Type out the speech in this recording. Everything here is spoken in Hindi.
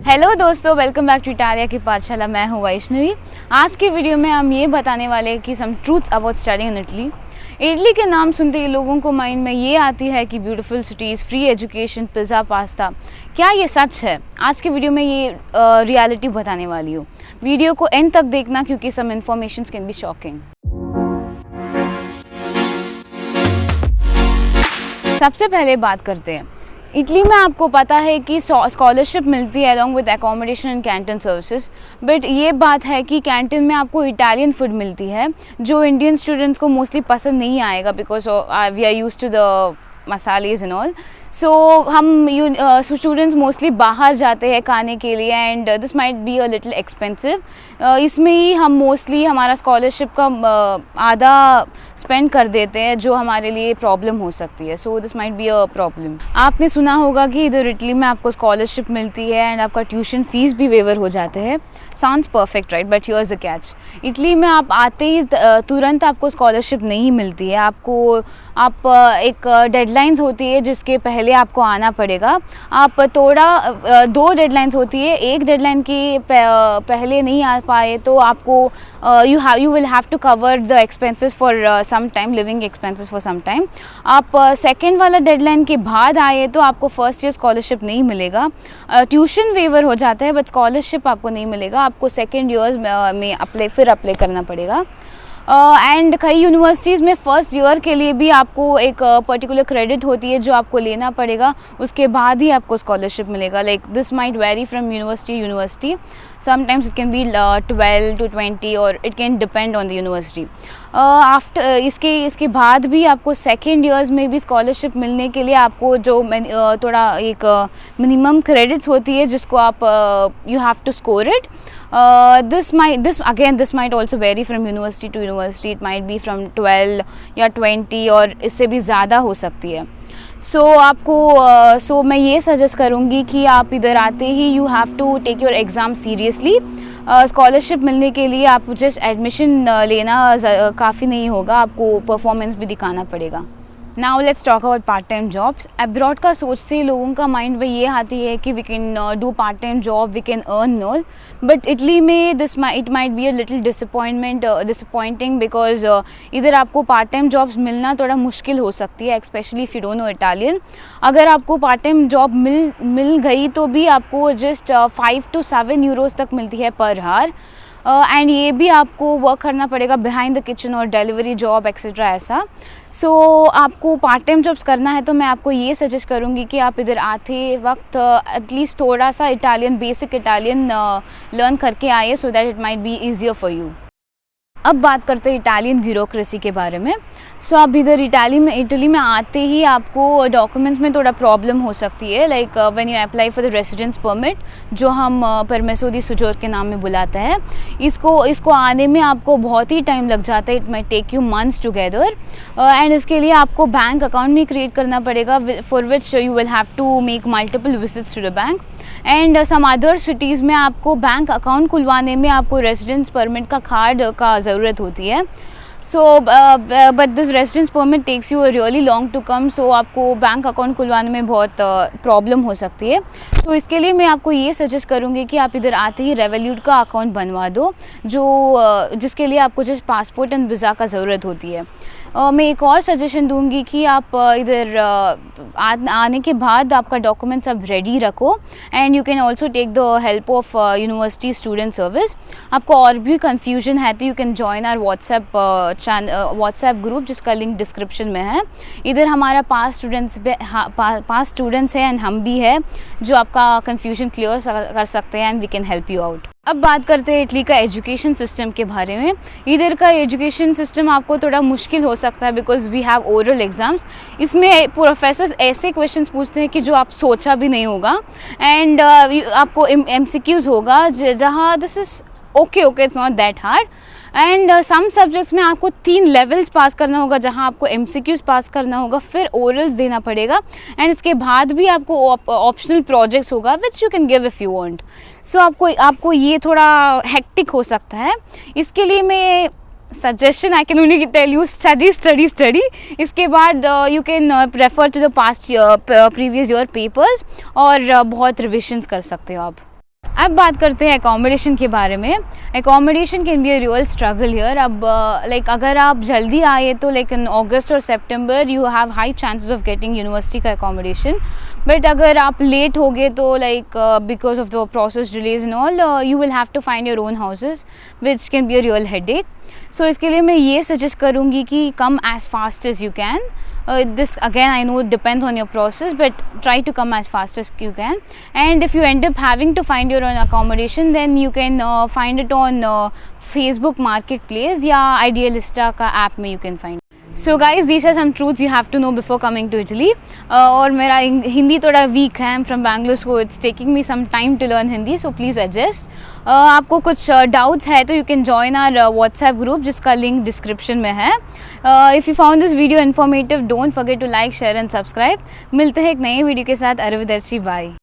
हेलो दोस्तों, वेलकम बैक टू इटालिया की पाठशाला। मैं हूँ वैष्णवी। आज के वीडियो में हम ये बताने वाले हैं कि some truths about study in Italy. Italy के नाम सुनते ही लोगों को माइंड में ये आती है कि beautiful cities, free education, pizza, pasta. क्या ये सच है? आज के वीडियो में ये रियलिटी बताने वाली हूँ। वीडियो को एंड तक देखना क्योंकि some information can be shocking. सबसे पहले बात करते हैं इटली में। आपको पता है कि स्कॉलरशिप मिलती है along with accommodation and canteen services, but ये बात है कि कैंटीन में आपको इटालियन फूड मिलती है जो इंडियन स्टूडेंट्स को मोस्टली पसंद नहीं आएगा because we are used to the masalas and all. So हम स्टूडेंट्स मोस्टली बाहर जाते हैं खाने के लिए and this might be a little expensive. इसमें ही हम मोस्टली हमारा स्कॉलरशिप का आधा स्पेंड कर देते हैं जो हमारे लिए प्रॉब्लम हो सकती है। So this might be a problem. आपने सुना होगा कि इधर इटली में आपको स्कॉलरशिप मिलती है एंड आपका ट्यूशन फीस भी वेवर हो जाते हैं। Sounds perfect right, but here's the catch. Italy में आप आते ही तुरंत आपको स्कॉलरशिप नहीं मिलती है। आप एक डेडलाइंस होती है जिसके पहले आपको आना पड़ेगा। आप थोड़ा दो डेडलाइंस होती है, एक डेडलाइन की पहले नहीं आ पाए तो आपको you will have to cover the expenses for some time, living expenses for some time. आप सेकेंड वाला डेडलाइन के बाद आए तो आपको फर्स्ट ईयर स्कॉलरशिप नहीं मिलेगा। ट्यूशन वेवर हो जाता है बट स्कॉलरशिप आपको नहीं मिलेगा। आपको सेकेंड ईयर्स में अप्लाई करना पड़ेगा। एंड कई यूनिवर्सिटीज़ में फ़र्स्ट ईयर के लिए भी आपको एक पर्टिकुलर क्रेडिट होती है जो आपको लेना पड़ेगा, उसके बाद ही आपको स्कॉलरशिप मिलेगा। Like this might very from university. Sometimes it can be 12 to 20 और it can depend on the university. After इसके बाद भी आपको सेकेंड ईयर्स में भी स्कॉलरशिप मिलने के लिए आपको जो थोड़ा एक मिनिमम क्रेडिट्स होती है जिसको आप you have to score it. This might also vary from university to university. It might be from 12 या 20 और इससे भी ज़्यादा हो सकती है। सो मैं ये सजेस्ट करूँगी कि आप इधर आते ही you have to take your exam seriously. Scholarship मिलने के लिए आप जस्ट एडमिशन लेना काफ़ी नहीं होगा, आपको परफॉर्मेंस भी दिखाना पड़ेगा। Now let's talk about part time jobs. Abroad का सोचते ही लोगों का माइंड में ये आती है कि we can do part time job, we can earn more. But Italy में it might be a little disappointing because इधर आपको पार्ट टाइम जॉब्स मिलना थोड़ा मुश्किल हो सकती है, specially if you don't know Italian. अगर आपको पार्ट टाइम जॉब मिल गई तो भी आपको जस्ट 5 to 7 यूरोज़ तक मिलती है पर आवर। एंड ये भी आपको वर्क करना पड़ेगा बिहाइंड द किचन और डिलीवरी जॉब एक्सेट्रा ऐसा। सो आपको पार्ट टाइम जॉब्स करना है तो मैं आपको ये सजेस्ट करूँगी कि आप इधर आते वक्त एटलीस्ट थोड़ा सा बेसिक इटालियन लर्न करके आइए so that it might be easier for you. अब बात करते हैं इटालियन ब्यूरोक्रेसी के बारे में। सो आप इधर इटली में आते ही आपको डॉक्यूमेंट्स में थोड़ा प्रॉब्लम हो सकती है। Like when you apply for the residence permit जो हम परमेसो दी सोजोर्नो के नाम में बुलाते हैं, इसको आने में आपको बहुत ही टाइम लग जाता है। It might take you months together and इसके लिए आपको बैंक अकाउंट भी क्रिएट करना पड़ेगा for which you will have to make multiple visits to the bank. And some other cities में आपको बैंक अकाउंट खुलवाने में आपको रेसिडेंस परमिट का कार्ड का ज़रूरत होती है। But this residence permit takes you really long to come. So आपको बैंक अकाउंट खुलवाने में बहुत प्रॉब्लम हो सकती है। सो इसके लिए मैं आपको ये सजेस्ट करूँगी कि आप इधर आते ही रेवोल्यूट का अकाउंट बनवा दो जिसके लिए आपको जस्ट पासपोर्ट एंड वीज़ा का ज़रूरत होती है। मैं एक और सजेशन दूंगी कि आप इधर आने के बाद आपका डॉक्यूमेंट सब रेडी रखो and you can also take the help of university student service. आपको और भी कन्फ्यूजन है तो you can join our WhatsApp group जिसका लिंक डिस्क्रिप्शन में है। इधर हमारा 5 स्टूडेंट्स हैं एंड हम भी है जो आपका कन्फ्यूजन क्लियर कर सकते हैं and we can help you out. अब बात करते हैं इटली का एजुकेशन सिस्टम के बारे में। इधर का एजुकेशन सिस्टम आपको थोड़ा मुश्किल हो सकता है because we have oral exams. इसमें प्रोफेसर्स ऐसे क्वेश्चंस पूछते हैं कि जो आप सोचा भी नहीं होगा एंड आपको MCQs होगा जहाँ this is okay it's not that hard. And some subjects में आपको 3 लेवल्स पास करना होगा जहाँ आपको MCQs पास करना होगा, फिर ओरल्स देना पड़ेगा एंड इसके बाद भी आपको ऑप्शनल प्रोजेक्ट्स होगा which you can give if you want. So आपको ये थोड़ा हेक्टिक हो सकता है। इसके लिए मैं suggestion I can only tell you study. इसके बाद you can refer to the past previous year papers और बहुत रिविजन्स कर सकते हो आप। अब बात करते हैं एकोमोडेशन के बारे में। Accommodation can be a real struggle here. अब लाइक अगर आप जल्दी आए तो लाइक इन अगस्त और सितंबर you have high chances of getting university का एकोमोडेशन, बट अगर आप लेट हो गए तो like because of the process delays and all you will have to find your own houses which can be a real headache. So इसके लिए मैं ये सजेस्ट करूँगी कि कम as fast as you can. This again I know it depends on your process, but try to come as fast as you can. And if you end up having to find your own accommodation, then you can find it on Facebook Marketplace या Idealista का app में you can find. So guys, these are some truths you have to know before coming to Italy. और मेरा हिंदी थोड़ा वीक है, I'm from Bangalore, so it's taking me some time to learn Hindi, so please adjust. आपको कुछ डाउट्स है तो you can join our WhatsApp group जिसका लिंक डिस्क्रिप्शन में है. If you found this video informative, don't forget to like, share and subscribe. मिलते हैं एक नए वीडियो के साथ. अरविंदर्ची, बाय.